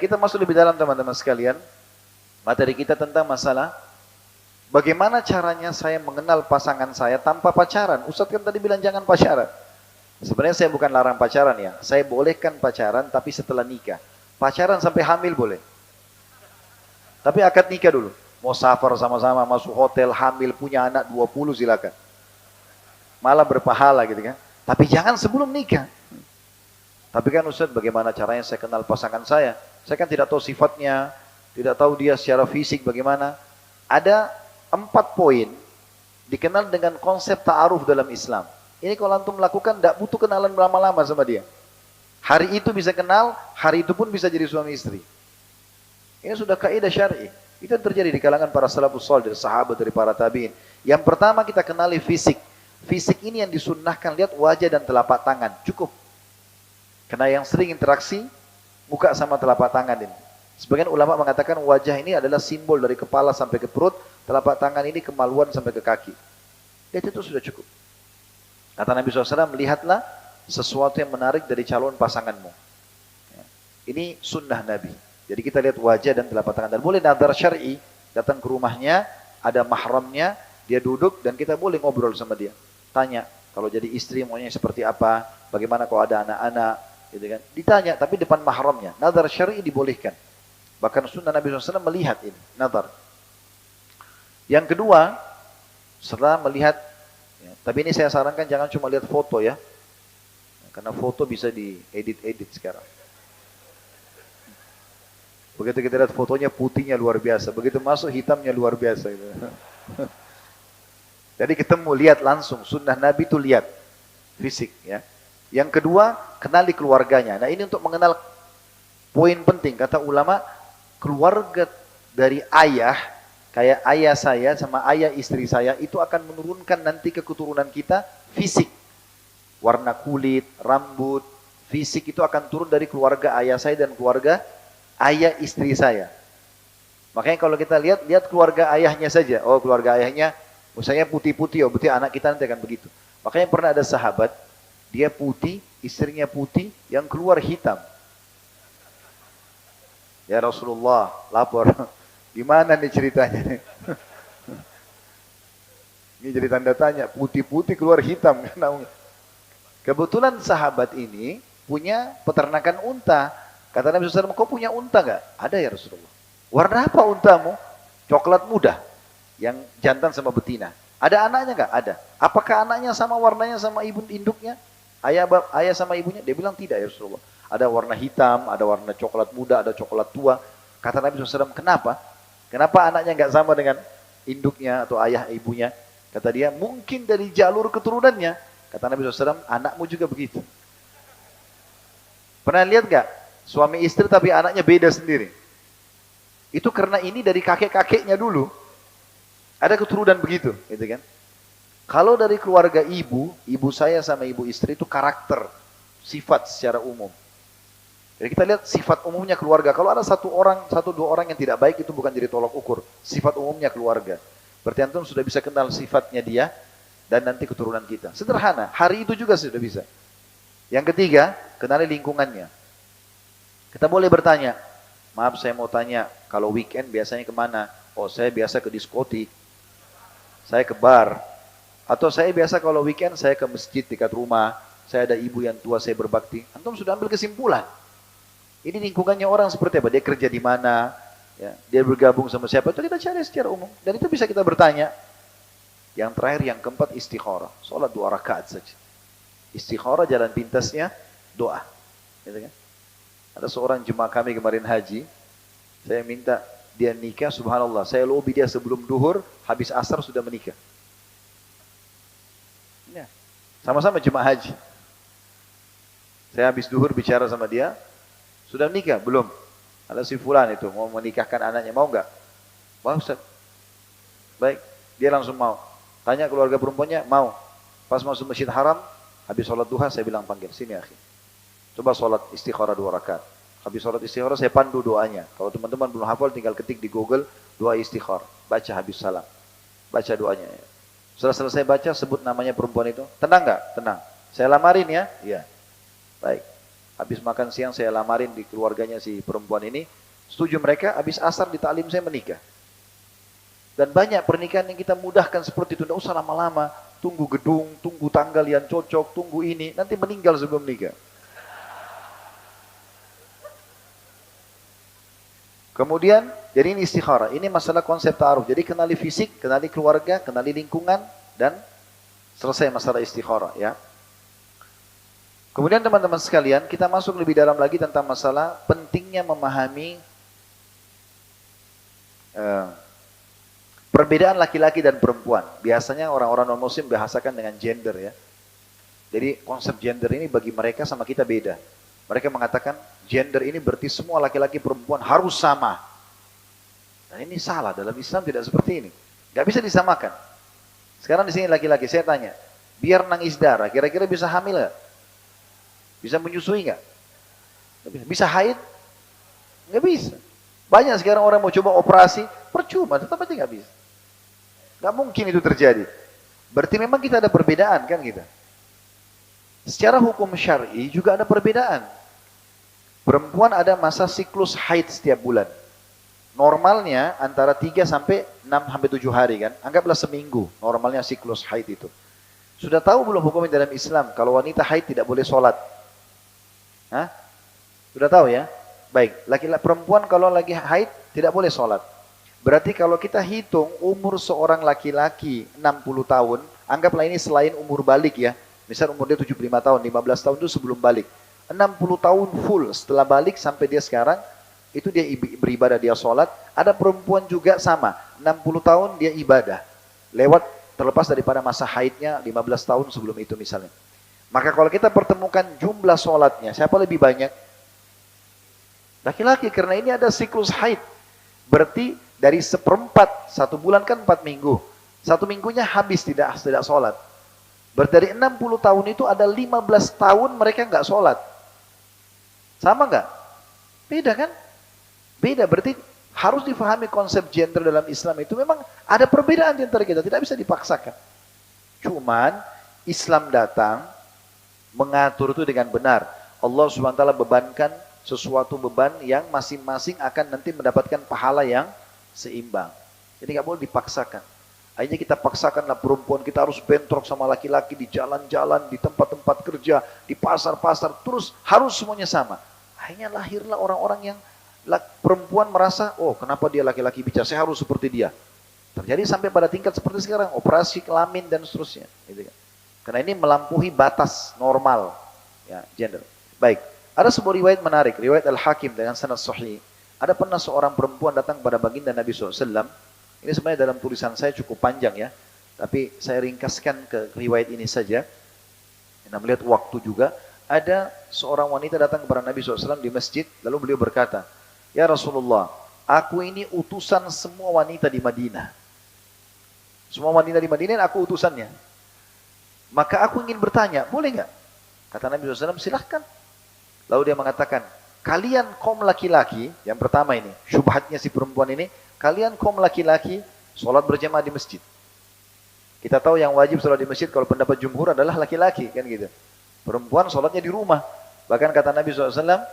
kita masuk lebih dalam teman-teman sekalian, materi kita tentang masalah bagaimana caranya saya mengenal pasangan saya tanpa pacaran. Ustadz kan tadi bilang jangan pacaran. Sebenarnya saya bukan larang pacaran ya. Saya bolehkan pacaran tapi setelah nikah. Pacaran sampai hamil boleh. Tapi akad nikah dulu. Mau safar sama-sama, masuk hotel, hamil, punya anak 20 silakan. Malah berpahala gitu kan. Tapi jangan sebelum nikah. Tapi kan Ustaz, bagaimana caranya saya kenal pasangan saya? Saya kan tidak tahu sifatnya, tidak tahu dia secara fisik bagaimana. Ada 4 poin dikenal dengan konsep ta'aruf dalam Islam. Ini kalau antum melakukan, tidak butuh kenalan lama-lama sama dia. Hari itu bisa kenal, hari itu pun bisa jadi suami istri. Ini sudah kaidah syar'i. Itu yang terjadi di kalangan para salafus salih, dari sahabat, dari para tabi'in. Yang pertama kita kenali fisik. Fisik ini yang disunnahkan, lihat wajah dan telapak tangan, cukup. Karena yang sering interaksi, muka sama telapak tangan ini. Sebagian ulama mengatakan wajah ini adalah simbol dari kepala sampai ke perut, telapak tangan ini kemaluan sampai ke kaki. Lihat itu sudah cukup. Kata Nabi SAW, melihatlah sesuatu yang menarik dari calon pasanganmu. Ini sunnah Nabi. Jadi kita lihat wajah dan telapak tangan. Dan boleh nadar syar'i, datang ke rumahnya, ada mahramnya, dia duduk dan kita boleh ngobrol sama dia. Tanya, kalau jadi istri maunya seperti apa, bagaimana kalau ada anak-anak, gitu kan. Ditanya, tapi depan mahramnya. Nadar syar'i dibolehkan. Bahkan sunnah Nabi SAW melihat ini, nadar. Yang kedua, setelah melihat, ya, tapi ini saya sarankan jangan cuma lihat foto ya. Karena foto bisa diedit-edit sekarang. Begitu kita lihat fotonya putihnya luar biasa. Begitu masuk hitamnya luar biasa. Gitu. Jadi ketemu, lihat langsung. Sunnah Nabi itu lihat. Fisik ya. Yang kedua, kenali keluarganya. Nah ini untuk mengenal poin penting. Kata ulama, keluarga dari ayah, kayak ayah saya sama ayah istri saya, itu akan menurunkan nanti ke keturunan kita fisik. Warna kulit, rambut, fisik itu akan turun dari keluarga ayah saya dan keluarga ayah istri saya. Makanya kalau kita lihat keluarga ayahnya saja. Oh keluarga ayahnya, misalnya putih-putih, oh berarti anak kita nanti akan begitu. Makanya pernah ada sahabat, dia putih, istrinya putih, yang keluar hitam. Ya Rasulullah, lapor. Di mana nih ceritanya? Ini jadi tanda tanya, putih-putih keluar hitam. Kebetulan sahabat ini punya peternakan unta. Kata Nabi SAW, kau punya unta nggak? Ada ya Rasulullah. Warna apa untamu? Coklat muda. Yang jantan sama betina. Ada anaknya nggak? Ada. Apakah anaknya sama warnanya sama ibu induknya? Ayah sama ibunya? Dia bilang tidak ya Rasulullah. Ada warna hitam, ada warna coklat muda, ada coklat tua. Kata Nabi SAW, kenapa? Kenapa anaknya nggak sama dengan induknya atau ayah ibunya? Kata dia, mungkin dari jalur keturunannya. Kata Nabi SAW, anakmu juga begitu. Pernah lihat nggak? Suami istri tapi anaknya beda sendiri. Itu karena ini dari kakek-kakeknya dulu. Ada keturunan begitu, gitu kan? Kalau dari keluarga ibu saya sama ibu istri itu karakter, sifat secara umum. Jadi kita lihat sifat umumnya keluarga. Kalau ada satu dua orang yang tidak baik itu bukan jadi tolak ukur. Sifat umumnya keluarga. Berarti antum sudah bisa kenal sifatnya dia dan nanti keturunan kita. Sederhana, hari itu juga sudah bisa. Yang ketiga, kenali lingkungannya. Kita boleh bertanya, maaf saya mau tanya, kalau weekend biasanya kemana? Oh saya biasa ke diskotik, saya ke bar, atau saya biasa kalau weekend saya ke masjid dekat rumah, saya ada ibu yang tua saya berbakti. Antum sudah ambil kesimpulan. Ini lingkungannya orang seperti apa? Dia kerja di mana? Ya, dia bergabung sama siapa? Itu kita cari secara umum. Dan itu bisa kita bertanya. Yang terakhir, yang keempat, istikharah. Sholat 2 rakaat saja. Istikharah jalan pintasnya doa. Gitu kan? Ada seorang jemaah kami kemarin haji, saya minta dia nikah, subhanallah, saya lobby dia sebelum duhur, habis asar sudah menikah. Ya. Sama-sama jemaah haji. Saya habis duhur bicara sama dia, sudah menikah? Belum. Ada si fulan itu, mau menikahkan anaknya, mau enggak? Mau Ustaz. Baik, dia langsung mau. Tanya keluarga perempuannya, mau. Pas masuk masjid haram, habis sholat duha, saya bilang panggil, sini akhi. Coba sholat istikharah 2 rakaat. Habis sholat istikharah saya pandu doanya. Kalau teman-teman belum hafal tinggal ketik di Google doa istikharah. Baca habis salam. Baca doanya. Setelah selesai baca sebut namanya perempuan itu. Tenang nggak? Tenang. Saya lamarin ya? Iya. Baik. Habis makan siang saya lamarin di keluarganya si perempuan ini. Setuju mereka, habis asar di taklim saya menikah. Dan banyak pernikahan yang kita mudahkan seperti itu. Tidak usah lama-lama. Tunggu gedung, tunggu tanggal yang cocok, tunggu ini. Nanti meninggal sebelum nikah. Kemudian, jadi ini istikharah. Ini masalah konsep ta'aruf. Jadi kenali fisik, kenali keluarga, kenali lingkungan, dan selesai masalah istikharah. Ya. Kemudian teman-teman sekalian, kita masuk lebih dalam lagi tentang masalah pentingnya memahami perbedaan laki-laki dan perempuan. Biasanya orang-orang non-muslim bahasakan dengan gender ya. Jadi konsep gender ini bagi mereka sama kita beda. Mereka mengatakan gender ini berarti semua laki-laki perempuan harus sama. Dan ini salah, dalam Islam tidak seperti ini. Gak bisa disamakan. Sekarang di sini laki-laki, saya tanya, biar nangis darah, kira-kira bisa hamil gak? Bisa menyusui gak? Bisa haid? Gak bisa. Banyak sekarang orang mau coba operasi, percuma, tetap aja gak bisa. Gak mungkin itu terjadi. Berarti memang kita ada perbedaan kan kita. Secara hukum syar'i juga ada perbedaan. Perempuan ada masa siklus haid setiap bulan. Normalnya antara 3 sampai 6 sampai 7 hari kan. Anggaplah seminggu normalnya siklus haid itu. Sudah tahu belum hukumnya dalam Islam kalau wanita haid tidak boleh sholat? Hah? Sudah tahu ya? Baik, laki-laki perempuan kalau lagi haid tidak boleh sholat. Berarti kalau kita hitung umur seorang laki-laki 60 tahun, anggaplah ini selain umur balik ya. Misal umur dia 75 tahun, 15 tahun itu sebelum balik. 60 tahun full setelah balik sampai dia sekarang, itu dia beribadah, dia sholat. Ada perempuan juga sama, 60 tahun dia ibadah. Lewat terlepas daripada masa haidnya 15 tahun sebelum itu misalnya. Maka kalau kita pertemukan jumlah sholatnya, siapa lebih banyak? Laki-laki, karena ini ada siklus haid. Berarti dari seperempat, 1 bulan kan 4 minggu. 1 minggunya habis tidak sholat. Berarti dari 60 tahun itu ada 15 tahun mereka nggak sholat. Sama nggak? Beda kan? Beda, berarti harus difahami konsep gender dalam Islam itu memang ada perbedaan di antara kita, tidak bisa dipaksakan. Cuman Islam datang mengatur itu dengan benar. Allah SWT bebankan sesuatu beban yang masing-masing akan nanti mendapatkan pahala yang seimbang. Jadi nggak boleh dipaksakan. Akhirnya kita paksakanlah perempuan kita harus bentrok sama laki-laki di jalan-jalan, di tempat-tempat kerja, di pasar-pasar, terus harus semuanya sama. Akhirnya lahirlah orang-orang yang perempuan merasa, oh kenapa dia laki-laki bicara, saya harus seperti dia. Terjadi sampai pada tingkat seperti sekarang, operasi kelamin dan seterusnya. Gitu kan. Karena ini melampaui batas normal ya, gender. Baik, ada sebuah riwayat menarik, riwayat Al-Hakim dengan sanad sahih. Ada pernah seorang perempuan datang kepada baginda Nabi SAW. Ini sebenarnya dalam tulisan saya cukup panjang ya, tapi saya ringkaskan ke riwayat ini saja. Kita melihat waktu juga, ada seorang wanita datang kepada Nabi SAW di masjid, lalu beliau berkata, ya Rasulullah, aku ini utusan semua wanita di Madinah. Semua wanita di Madinah aku utusannya. Maka aku ingin bertanya, boleh nggak? Kata Nabi SAW, silahkan. Lalu dia mengatakan, kalian kaum laki-laki, yang pertama ini, syubhatnya si perempuan ini, kalian kaum laki-laki sholat berjamaah di masjid. Kita tahu yang wajib sholat di masjid kalau pendapat jumhur adalah laki-laki, kan gitu. Perempuan sholatnya di rumah. Bahkan kata Nabi SAW,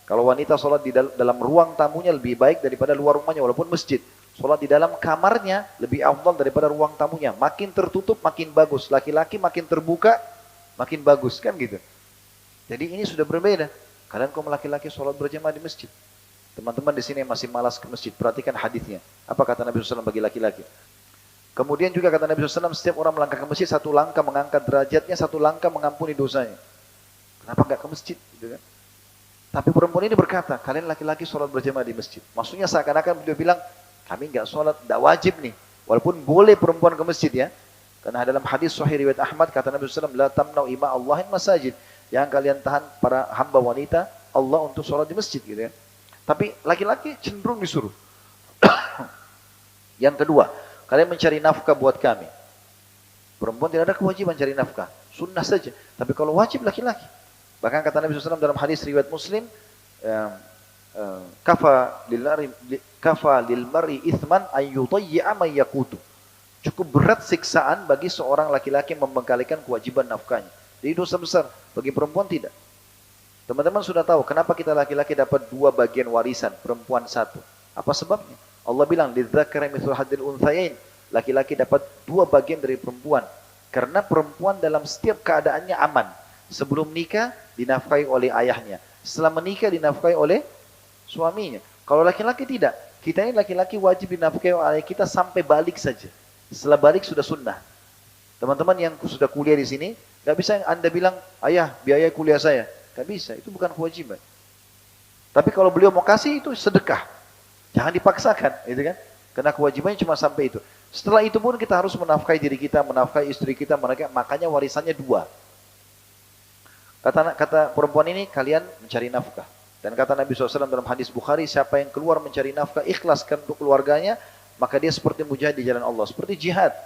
kalau wanita sholat di dalam ruang tamunya lebih baik daripada luar rumahnya, walaupun masjid. Sholat di dalam kamarnya lebih afdal daripada ruang tamunya. Makin tertutup, makin bagus. Laki-laki makin terbuka, makin bagus, kan gitu. Jadi ini sudah berbeda. Kalian kaum laki-laki sholat berjamaah di masjid. Teman-teman di sini masih malas ke masjid, perhatikan hadisnya. Apa kata Nabi SAW bagi laki-laki? Kemudian juga kata Nabi SAW, setiap orang melangkah ke masjid, 1 langkah mengangkat derajatnya, 1 langkah mengampuni dosanya. Kenapa enggak ke masjid? Gitu kan? Tapi perempuan ini berkata, kalian laki-laki sholat berjamaah di masjid. Maksudnya seakan-akan beliau bilang, kami enggak sholat, enggak wajib nih. Walaupun boleh perempuan ke masjid ya. Karena dalam hadis sahih riwayat Ahmad, kata Nabi SAW, la tamna'u ima Allahin masajid. Yang kalian tahan para hamba wanita, Allah untuk sholat di masjid gitu ya. Tapi laki-laki cenderung disuruh. Yang kedua, kalian mencari nafkah buat kami. Perempuan tidak ada kewajiban cari nafkah, sunnah saja. Tapi kalau wajib laki-laki. Bahkan kata Nabi SAW dalam hadis riwayat Muslim, kafa lil mar'i ithman an yudayyi'a man yaqutu. Cukup berat siksaan bagi seorang laki-laki membengkalikan kewajiban nafkahnya. Jadi dosa besar, bagi perempuan tidak. Teman-teman sudah tahu kenapa kita laki-laki dapat 2 bagian warisan, perempuan 1. Apa sebabnya? Allah bilang, lidzakari mithlu hadzil unthayain. Laki-laki dapat 2 bagian dari perempuan. Karena perempuan dalam setiap keadaannya aman. Sebelum nikah dinafkahi oleh ayahnya. Setelah menikah dinafkahi oleh suaminya. Kalau laki-laki tidak. Kita ini laki-laki wajib dinafkahi oleh ayah kita sampai balik saja. Setelah balik sudah sunnah. Teman-teman yang sudah kuliah di sini, gak bisa Anda bilang, ayah biaya kuliah saya. Gak bisa, itu bukan kewajiban. Tapi kalau beliau mau kasih itu sedekah. Jangan dipaksakan, gitu kan? Karena kewajibannya cuma sampai itu. Setelah itu pun kita harus menafkahi diri kita, menafkahi istri kita, makanya warisannya 2. Kata perempuan ini, kalian mencari nafkah. Dan kata Nabi SAW dalam hadis Bukhari, siapa yang keluar mencari nafkah, ikhlaskan untuk keluarganya, maka dia seperti mujahid di jalan Allah. Seperti jihad,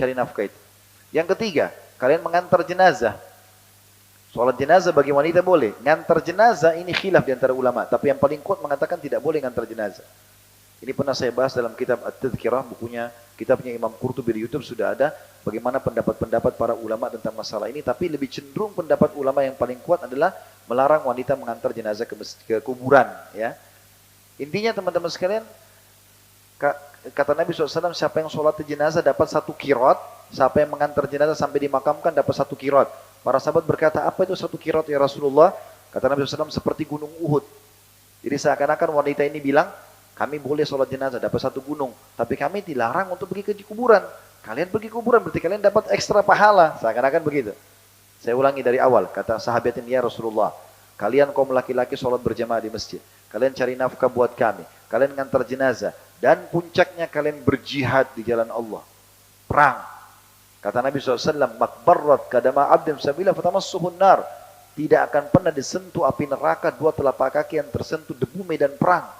cari nafkah itu. Yang ketiga, kalian mengantar jenazah. Sholat jenazah bagi wanita boleh. Ngantar jenazah ini khilaf di antara ulama. Tapi yang paling kuat mengatakan tidak boleh ngantar jenazah. Ini pernah saya bahas dalam kitab At-Tadhkirah, kitabnya Imam Qurtubi di YouTube sudah ada. Bagaimana pendapat-pendapat para ulama tentang masalah ini. Tapi lebih cenderung pendapat ulama yang paling kuat adalah melarang wanita mengantar jenazah ke kuburan. Ya. Intinya teman-teman sekalian, kata Nabi SAW, siapa yang sholat jenazah dapat 1 qiraat. Siapa yang mengantar jenazah sampai dimakamkan dapat 1 qiraat. Para sahabat berkata, apa itu 1 qiraat ya Rasulullah? Kata Nabi SAW, seperti gunung Uhud. Jadi seakan-akan wanita ini bilang, kami boleh sholat jenazah dapat 1 gunung. Tapi kami dilarang untuk pergi ke kuburan. Kalian pergi kuburan berarti kalian dapat ekstra pahala. Seakan-akan begitu. Saya ulangi dari awal. Kata sahabat ini, ya Rasulullah, kalian kaum laki-laki sholat berjamaah di masjid. Kalian cari nafkah buat kami. Kalian ngantar jenazah. Dan puncaknya kalian berjihad di jalan Allah. Perang. Kata Nabi SAW, makbarrat kadama abdim sabila fatamassuhun nar. Tidak akan pernah disentuh api neraka 2 telapak kaki yang tersentuh debu medan perang.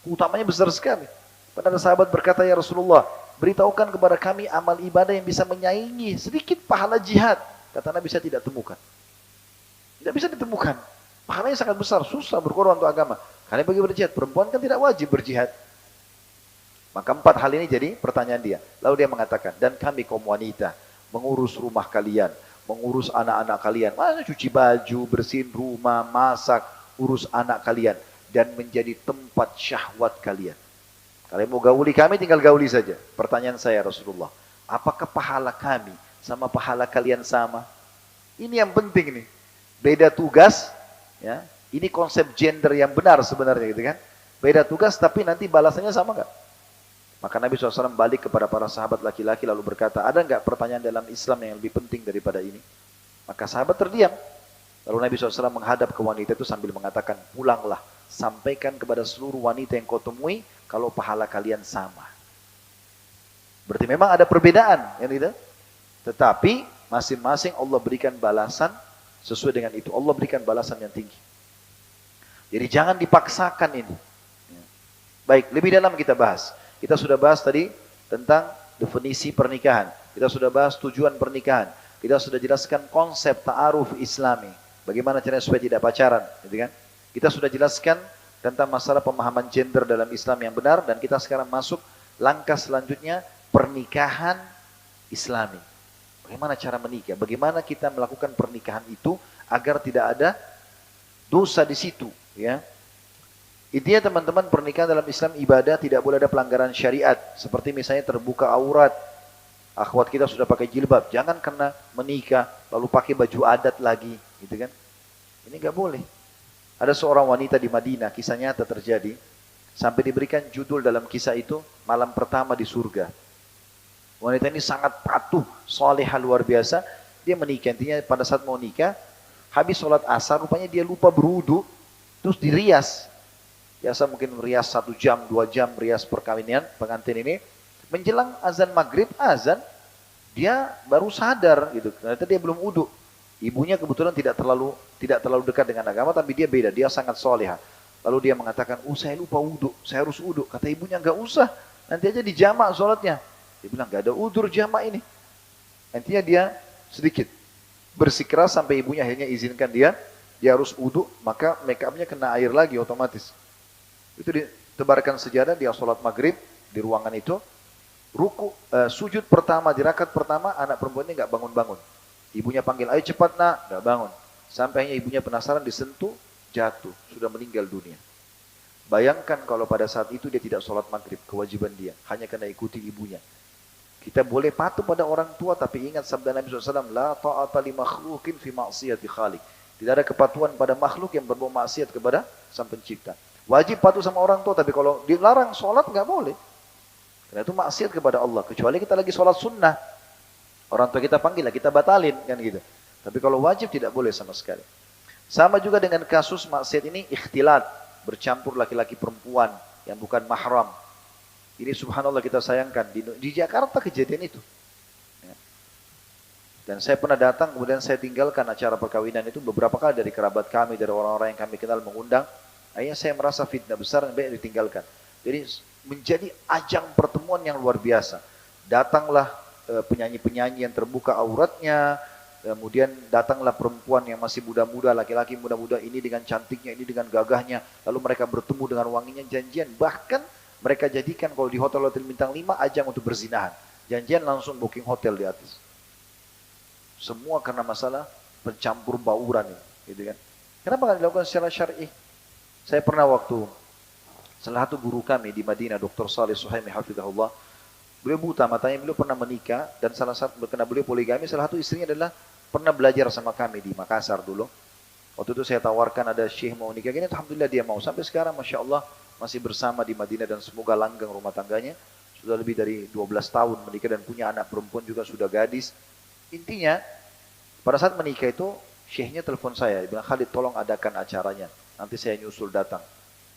Utamanya besar sekali. Pada sahabat berkata, ya Rasulullah, beritahukan kepada kami amal ibadah yang bisa menyaingi sedikit pahala jihad. Kata Nabi, saya tidak temukan. Tidak bisa ditemukan. Pahalanya sangat besar, susah berkorban untuk agama. Kalian pergi berjihad, perempuan kan tidak wajib berjihad. Maka 4 hal ini jadi pertanyaan dia. Lalu dia mengatakan, dan kami kaum wanita, mengurus rumah kalian, mengurus anak-anak kalian, masa cuci baju, bersihin rumah, masak, urus anak kalian, dan menjadi tempat syahwat kalian. Kalian mau gauli kami, tinggal gauli saja. Pertanyaan saya Rasulullah, apakah pahala kami sama pahala kalian sama? Ini yang penting nih. Beda tugas, ya. Ini konsep gender yang benar sebenarnya gitu kan. Beda tugas tapi nanti balasannya sama enggak? Maka Nabi SAW balik kepada para sahabat laki-laki lalu berkata, ada enggak pertanyaan dalam Islam yang lebih penting daripada ini? Maka sahabat terdiam. Lalu Nabi SAW menghadap ke wanita itu sambil mengatakan, pulanglah, sampaikan kepada seluruh wanita yang kau temui, kalau pahala kalian sama. Berarti memang ada perbedaan, ya tidak? Tetapi masing-masing Allah berikan balasan sesuai dengan itu. Allah berikan balasan yang tinggi. Jadi jangan dipaksakan ini. Baik, lebih dalam kita bahas. Kita sudah bahas tadi tentang definisi pernikahan. Kita sudah bahas tujuan pernikahan. Kita sudah jelaskan konsep ta'aruf islami. Bagaimana caranya supaya tidak pacaran. Gitu kan? Kita sudah jelaskan tentang masalah pemahaman gender dalam Islam yang benar. Dan kita sekarang masuk langkah selanjutnya, pernikahan islami. Bagaimana cara menikah? Bagaimana kita melakukan pernikahan itu agar tidak ada dosa di situ. Ya. Intinya teman-teman, pernikahan dalam Islam ibadah, tidak boleh ada pelanggaran syariat. Seperti misalnya terbuka aurat. Akhwat kita sudah pakai jilbab. Jangan karena menikah lalu pakai baju adat lagi. Gitu kan? Ini gak boleh. Ada seorang wanita di Madinah, kisah nyata terjadi. Sampai diberikan judul dalam kisah itu, malam pertama di surga. Wanita ini sangat patuh, salehah luar biasa. Dia menikah, intinya pada saat mau nikah, habis sholat asar, rupanya dia lupa berwudu, terus dirias. Biasa mungkin merias 1 jam, 2 jam merias perkawinan pengantin ini. Menjelang azan maghrib, azan, dia baru sadar gitu. Ternyata dia belum wudu. Ibunya kebetulan tidak terlalu dekat dengan agama, tapi dia beda, dia sangat solehah. Lalu dia mengatakan, saya lupa wudu, saya harus wudu. Kata ibunya, enggak usah, nanti aja dijamak sholatnya. Dia bilang, enggak ada udzur jamak ini. Nantinya dia sedikit bersikeras sampai ibunya akhirnya izinkan dia harus wudu, maka make upnya kena air lagi otomatis. Itu ditebarkan sejadah, dia sholat maghrib di ruangan itu. Sujud pertama, di rakaat pertama, anak perempuannya nggak bangun-bangun. Ibunya panggil, ayo cepat nak, nggak bangun. Sampai ibunya penasaran, disentuh, jatuh, sudah meninggal dunia. Bayangkan kalau pada saat itu dia tidak sholat maghrib, kewajiban dia, hanya karena ikuti ibunya. Kita boleh patuh pada orang tua, tapi ingat sabda Nabi SAW, La ta'ata li makhlukin fi ma'siyati khalik. Tidak ada kepatuhan pada makhluk yang berbuat maksiat kepada sang pencipta. Wajib patuh sama orang tua, tapi kalau dilarang sholat nggak boleh. Karena itu maksiat kepada Allah. Kecuali kita lagi sholat sunnah. Orang tua kita panggil, kita batalin kan gitu. Tapi kalau wajib tidak boleh sama sekali. Sama juga dengan kasus maksiat ini ikhtilat, bercampur laki-laki perempuan yang bukan mahram. Ini subhanallah kita sayangkan di Jakarta kejadian itu. Ya. Dan saya pernah datang kemudian saya tinggalkan acara perkawinan itu beberapa kali dari kerabat kami, dari orang-orang yang kami kenal mengundang. Akhirnya saya merasa fitnah besar dan banyak ditinggalkan. Jadi menjadi ajang pertemuan yang luar biasa. Datanglah penyanyi-penyanyi yang terbuka auratnya, kemudian datanglah perempuan yang masih muda-muda, laki-laki muda-muda, ini dengan cantiknya, ini dengan gagahnya, lalu mereka bertemu dengan wanginya, janjian, bahkan mereka jadikan kalau di hotel-hotel bintang 5 ajang untuk berzinahan, janjian langsung booking hotel di atas. Semua karena masalah pencampur bauran ini, gitu kan. Kenapa nggak dilakukan secara syar'i? Saya pernah waktu salah satu guru kami di Madinah, Dr. Saleh Suhaimi hafizahullah, beliau buta matanya, beliau pernah menikah dan salah satu karena beliau poligami, salah satu istrinya adalah pernah belajar sama kami di Makassar dulu. Waktu itu saya tawarkan ada syekh mau nikah gini, alhamdulillah dia mau. Sampai sekarang masya Allah masih bersama di Madinah dan semoga langgeng rumah tangganya. Sudah lebih dari 12 tahun menikah dan punya anak perempuan juga sudah gadis. Intinya pada saat menikah itu syekhnya telepon saya, dia bilang Khalid tolong adakan acaranya, nanti saya nyusul datang.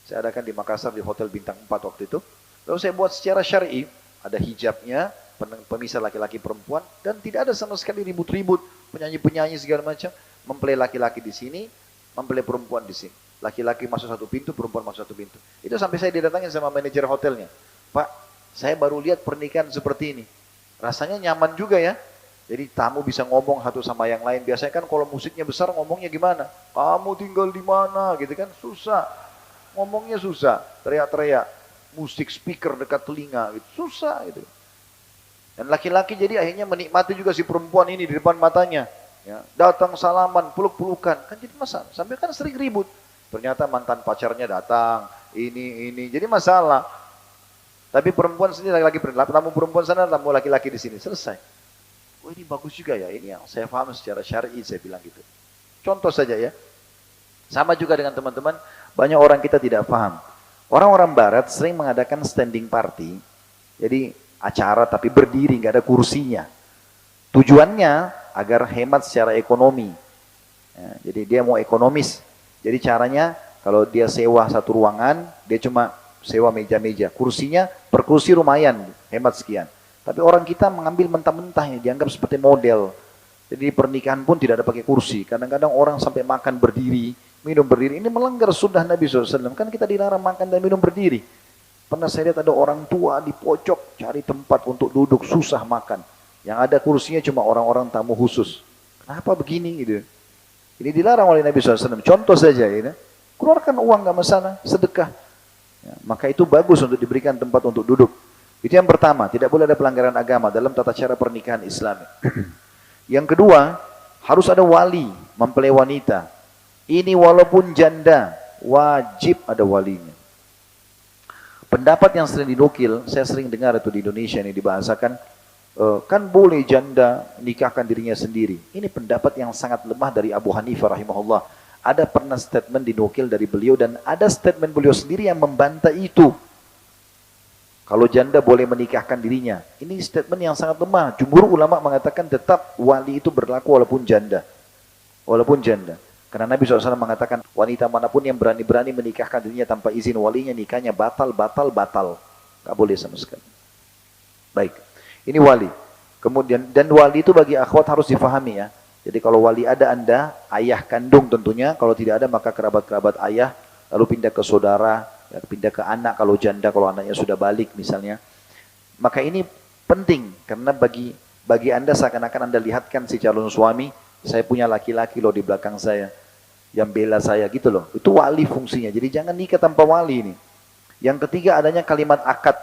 Saya adakan di Makassar di Hotel Bintang 4 waktu itu. Lalu saya buat secara syar'i. Ada hijabnya, pemisah laki-laki perempuan, dan tidak ada sama sekali ribut-ribut, penyanyi-penyanyi segala macam, mempelai laki-laki di sini, mempelai perempuan di sini. Laki-laki masuk satu pintu, perempuan masuk satu pintu. Itu sampai saya didatangin sama manajer hotelnya. Pak, saya baru lihat pernikahan seperti ini. Rasanya nyaman juga ya. Jadi tamu bisa ngomong satu sama yang lain. Biasanya kan kalau musiknya besar ngomongnya gimana? Kamu tinggal di mana? Gitu kan susah. Ngomongnya susah, teriak-teriak. Musik speaker dekat telinga gitu. Susah itu. Dan laki-laki jadi akhirnya menikmati juga si perempuan ini di depan matanya. Ya, datang salaman, peluk-pelukan. Kan jadi masalah. Sampai kan sering ribut. Ternyata mantan pacarnya datang. Ini. Jadi masalah. Tapi perempuan sendiri laki-laki. Tamu perempuan sana, tamu laki-laki di sini. Selesai. Oh ini bagus juga ya. Ini yang saya paham secara syar'i saya bilang gitu. Contoh saja ya. Sama juga dengan teman-teman. Banyak orang kita tidak paham. Orang-orang barat sering mengadakan standing party, jadi acara tapi berdiri, nggak ada kursinya. Tujuannya agar hemat secara ekonomi. Ya, jadi dia mau ekonomis. Jadi caranya kalau dia sewa satu ruangan, dia cuma sewa meja-meja. Kursinya per kursi lumayan, hemat sekian. Tapi orang kita mengambil mentah-mentah ini, dianggap seperti model. Jadi pernikahan pun tidak ada pakai kursi. Kadang-kadang orang sampai makan berdiri, minum berdiri, ini melanggar sunnah Nabi SAW. Kan kita dilarang makan dan minum berdiri. Pernah saya lihat ada orang tua di pojok cari tempat untuk duduk, susah makan. Yang ada kursinya cuma orang-orang tamu khusus. Kenapa begini gitu? Ini dilarang oleh Nabi SAW. Contoh saja ini, keluarkan uang nggak masalah, sedekah. Ya, maka itu bagus untuk diberikan tempat untuk duduk. Itu yang pertama, tidak boleh ada pelanggaran agama dalam tata cara pernikahan Islami. Yang kedua, harus ada wali mempelai wanita. Ini walaupun janda, wajib ada walinya. Pendapat yang sering dinukil, saya sering dengar itu di Indonesia ini dibahasakan, kan boleh janda nikahkan dirinya sendiri. Ini pendapat yang sangat lemah dari Abu Hanifah rahimahullah. Ada pernah statement dinukil dari beliau dan ada statement beliau sendiri yang membantah itu. Kalau janda boleh menikahkan dirinya. Ini statement yang sangat lemah. Jumhur ulama mengatakan tetap wali itu berlaku walaupun janda. Walaupun janda. Karena Nabi SAW mengatakan wanita manapun yang berani-berani menikahkan dirinya tanpa izin walinya, nikahnya batal. Gak boleh sama sekali. Baik. Ini wali. Kemudian, dan wali itu bagi akhwat harus difahami ya. Jadi kalau wali ada Anda, ayah kandung tentunya. Kalau tidak ada maka kerabat-kerabat ayah. Lalu pindah ke saudara, ya, pindah ke anak kalau janda, kalau anaknya sudah balik misalnya. Maka ini penting. Karena bagi Anda seakan-akan Anda lihatkan si calon suami, saya punya laki-laki loh di belakang saya. Yang bela saya gitu loh. Itu wali fungsinya. Jadi jangan nikah tanpa wali ini. Yang ketiga adanya kalimat akad.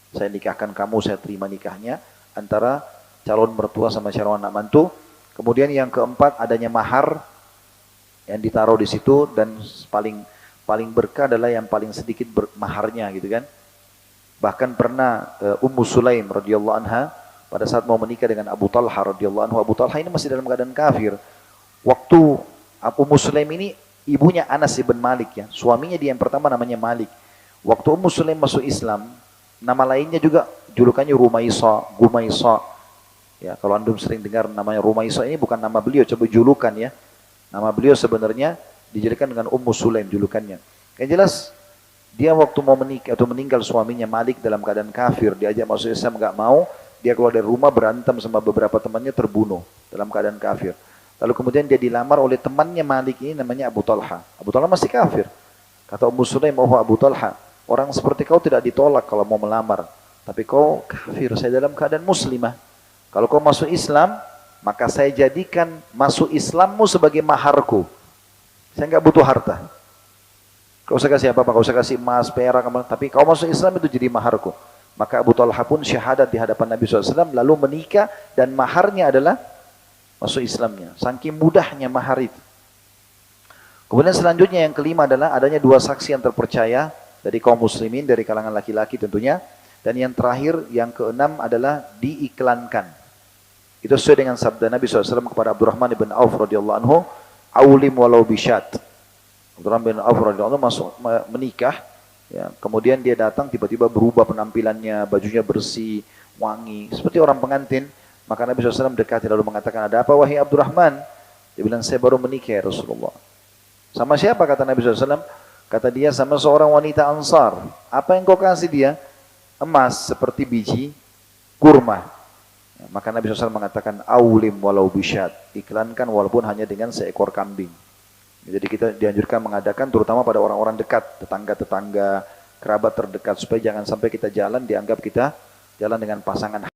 Saya nikahkan kamu, saya terima nikahnya. Antara calon mertua sama calon anak mantu. Kemudian yang keempat adanya mahar. yang ditaruh di situ, dan paling paling berkah adalah yang paling sedikit maharnya gitu kan. Bahkan pernah Ummu Sulaim radhiyallahu anha pada saat mau menikah dengan Abu Talha radhiyallahu anhu, Abu Talha ini masih dalam keadaan kafir. Waktu Ummu Sulaim ini ibunya Anas ibn Malik ya, suaminya dia yang pertama namanya Malik. Waktu Ummu Sulaim masuk Islam, nama lainnya juga julukannya Rumaisa, Gumaisa. Ya, kalau antum sering dengar namanya Rumaisa, ini bukan nama beliau, coba julukan ya. Nama beliau sebenarnya dijadikan dengan Ummu Sulaim julukannya. Yang jelas dia waktu mau menikah atau meninggal suaminya Malik dalam keadaan kafir, diajak masuk Islam nggak mau, dia keluar dari rumah berantem sama beberapa temannya, terbunuh dalam keadaan kafir. Lalu kemudian dia dilamar oleh temannya Malik ini namanya Abu Talha. Abu Talha masih kafir. Kata Ummu Sulaim, "Oh Abu Talha, orang seperti kau tidak ditolak kalau mau melamar, tapi kau kafir, saya dalam keadaan muslimah. Kalau kau masuk Islam, maka saya jadikan masuk Islammu sebagai maharku. Saya nggak butuh harta. Kau usah kasih apa-apa, kau usah kasih emas, perak, tapi kau masuk Islam itu jadi maharku." Maka Abu Talha pun syahadat di hadapan Nabi SAW, lalu menikah, dan maharnya adalah masuk Islamnya. Saking mudahnya mahar itu. Kemudian selanjutnya yang kelima adalah adanya dua saksi yang terpercaya dari kaum muslimin, dari kalangan laki-laki tentunya. Dan yang terakhir, yang keenam adalah diiklankan. Itu sesuai dengan sabda Nabi SAW kepada Abdurrahman bin Auf radhiyallahu anhu, "Aulim walau bisyat." Abdurrahman bin Auf radhiyallahu anhu masuk menikah, ya, kemudian dia datang tiba-tiba berubah penampilannya, bajunya bersih, wangi, seperti orang pengantin. Maka Nabi SAW dekati lalu mengatakan, "Ada apa wahai Abdurrahman?" Dia bilang, "Saya baru menikah ya Rasulullah." "Sama siapa?" kata Nabi SAW. Kata dia, "Sama seorang wanita Ansar." "Apa yang kau kasih dia?" "Emas seperti biji kurma." Ya, maka Nabi SAW mengatakan, "Aulim walau bisyat." Iklankan walaupun hanya dengan seekor kambing. Jadi kita dianjurkan mengadakan terutama pada orang-orang dekat, tetangga-tetangga, kerabat terdekat, supaya jangan sampai kita jalan dianggap kita jalan dengan pasangan